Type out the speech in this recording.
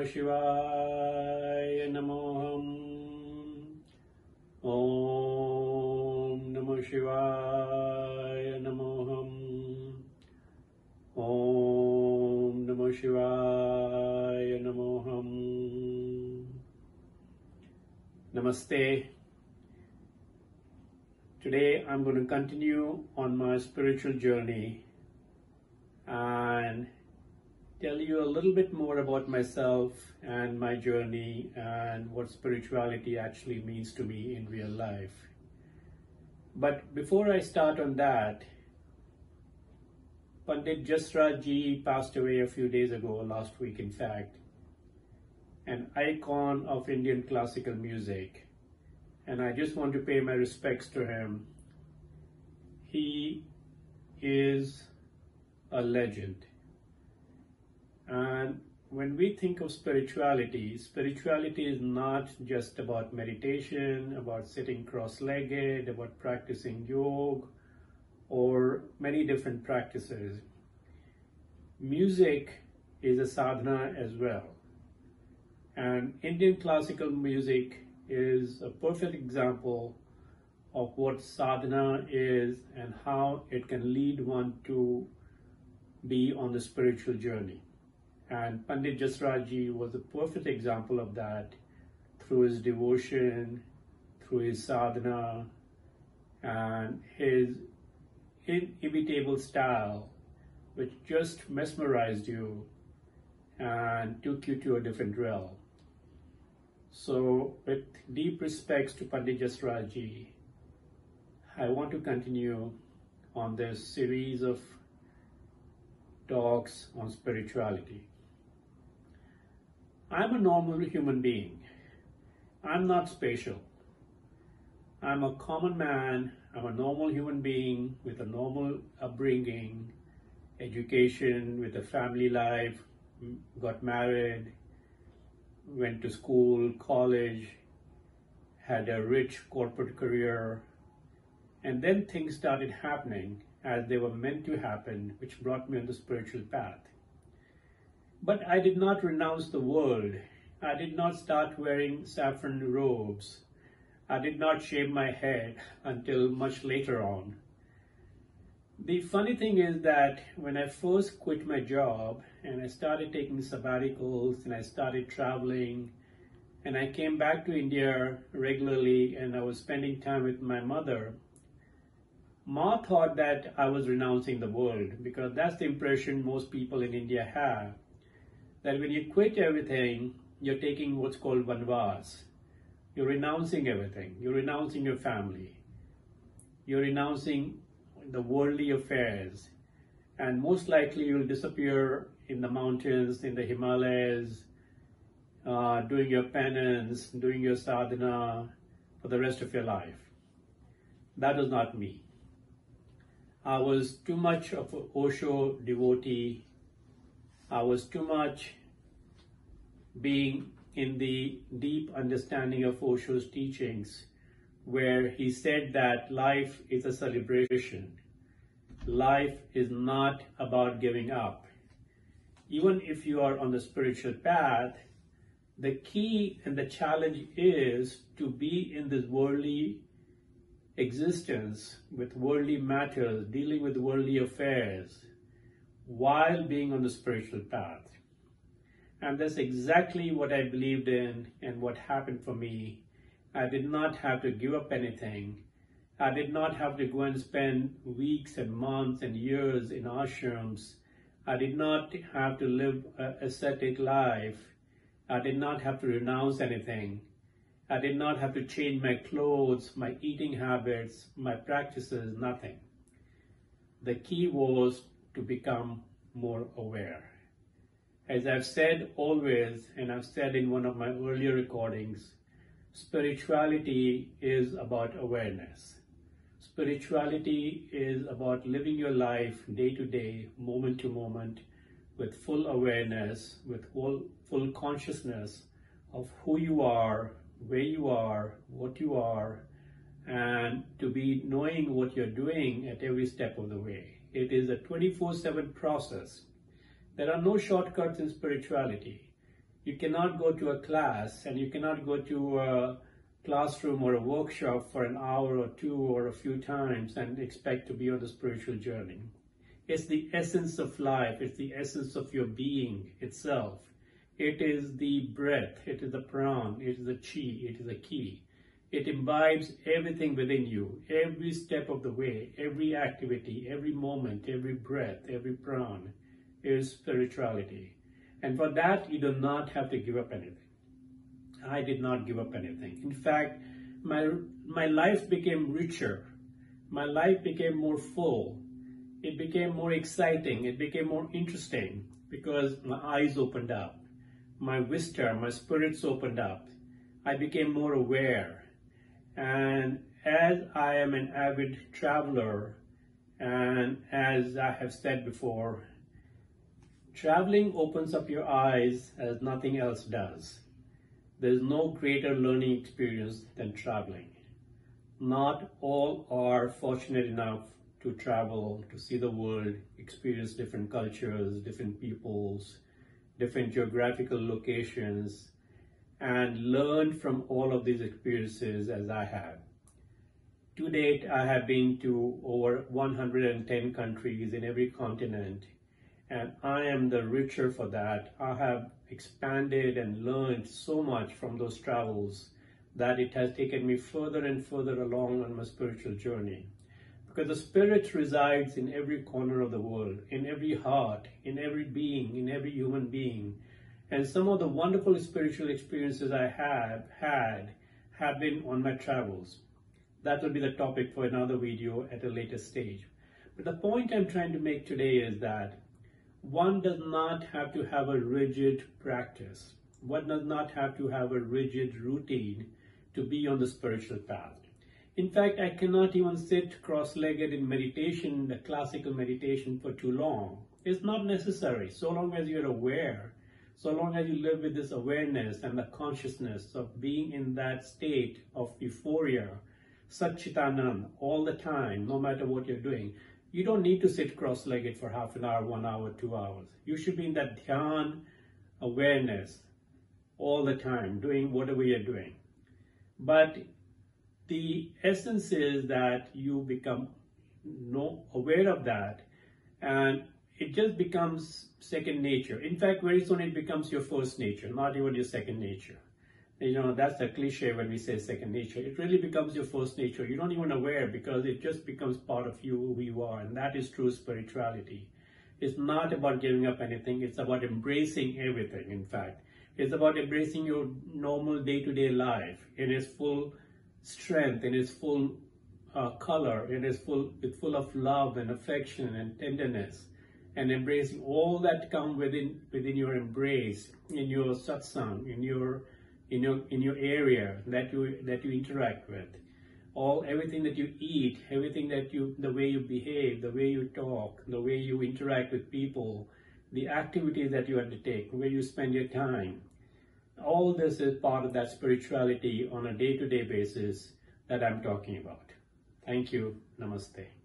Shivaya Namoham. Om Namo Shivaya Namoham. Om Namo Shivaya Namoham. Namaste. Today I'm going to continue on my spiritual journey and tell you a little bit more about myself and my journey and what spirituality actually means to me in real life. But before I start on that, Pandit Jasraj Ji passed away a few days ago, last week in fact, an icon of Indian classical music, and I just want to pay my respects to him. He is a legend. And when we think of spirituality, spirituality is not just about meditation, about sitting cross-legged, about practicing yoga, or many different practices. Music is a sadhana as well. And Indian classical music is a perfect example of what sadhana is and how it can lead one to be on the spiritual journey. And Pandit Jasraj Ji was a perfect example of that through his devotion, through his sadhana, and his inimitable style, which just mesmerized you and took you to a different realm. So, with deep respects to Pandit Jasraj Ji, I want to continue on this series of talks on spirituality. I'm a normal human being. I'm not special. I'm a common man. I'm a normal human being with a normal upbringing, education, with a family life, got married, went to school, college, had a rich corporate career, and then things started happening as they were meant to happen, which brought me on the spiritual path. But I did not renounce the world. I did not start wearing saffron robes. I did not shave my head until much later on. The funny thing is that when I first quit my job and I started taking sabbaticals and I started traveling and I came back to India regularly and I was spending time with my mother, Ma thought that I was renouncing the world, because that's the impression most people in India have, that when you quit everything, you're taking what's called vanvas. You're renouncing everything. You're renouncing your family. You're renouncing the worldly affairs. And most likely you'll disappear in the mountains, in the Himalayas, doing your penance, doing your sadhana for the rest of your life. That was not me. I was too much of an Osho devotee. I was too much being in the deep understanding of Osho's teachings, where he said that life is a celebration. Life is not about giving up. Even if you are on the spiritual path, the key and the challenge is to be in this worldly existence with worldly matters, dealing with worldly affairs, while being on the spiritual path. And that's exactly what I believed in and what happened for me. I did not have to give up anything. I did not have to go and spend weeks and months and years in ashrams. I did not have to live an ascetic life. I did not have to renounce anything. I did not have to change my clothes, my eating habits, my practices, nothing. The key was to become more aware. As I've said always, and I've said in one of my earlier recordings, spirituality is about awareness. Spirituality is about living your life day to day, moment to moment, with full awareness, with full consciousness of who you are, where you are, what you are, and to be knowing what you're doing at every step of the way. It is a 24/7 process. There are no shortcuts in spirituality. You cannot go to a class and you cannot go to a classroom or a workshop for an hour or two or a few times and expect to be on the spiritual journey. It's the essence of life. It's the essence of your being itself. It is the breath. It is the pran. It is the chi. It is the ki. It imbibes everything within you, every step of the way, every activity, every moment, every breath, every pran is spirituality. And for that, you do not have to give up anything. I did not give up anything. In fact, my life became richer. My life became more full. It became more exciting. It became more interesting because my eyes opened up. My vista, my spirits opened up. I became more aware. And as I am an avid traveler, and as I have said before, traveling opens up your eyes as nothing else does. There's no greater learning experience than traveling. Not all are fortunate enough to travel, to see the world, experience different cultures, different peoples, different geographical locations, and learn from all of these experiences as I have. To date, I have been to over 110 countries in every continent, and I am the richer for that. I have expanded and learned so much from those travels that it has taken me further and further along on my spiritual journey. Because the spirit resides in every corner of the world, in every heart, in every being, in every human being. And some of the wonderful spiritual experiences I have had have been on my travels. That will be the topic for another video at a later stage. But the point I'm trying to make today is that one does not have to have a rigid practice. One does not have to have a rigid routine to be on the spiritual path. In fact, I cannot even sit cross-legged in meditation, the classical meditation, for too long. It's not necessary, so long as you're aware, so long as you live with this awareness and the consciousness of being in that state of euphoria, Satchitanand, all the time, no matter what you're doing. You don't need to sit cross-legged for half an hour, 1 hour, 2 hours. You should be in that dhyan awareness all the time, doing whatever you're doing. But the essence is that you become aware of that, and it just becomes second nature. In fact, very soon it becomes your first nature, not even your second nature. You know, that's a cliche when we say second nature. It really becomes your first nature. You're not even aware because it just becomes part of you, who you are, and that is true spirituality. It's not about giving up anything. It's about embracing everything, in fact. It's about embracing your normal day-to-day life in its full strength, in its full color, it's full of love and affection and tenderness, and embracing all that come within your embrace, in your satsang, in your area that you interact with, everything that you eat, everything that the way you behave, the way you talk, the way you interact with people, the activities that you undertake, where you spend your time. All this is part of that spirituality on a day-to-day basis that I'm talking about. Thank you. Namaste.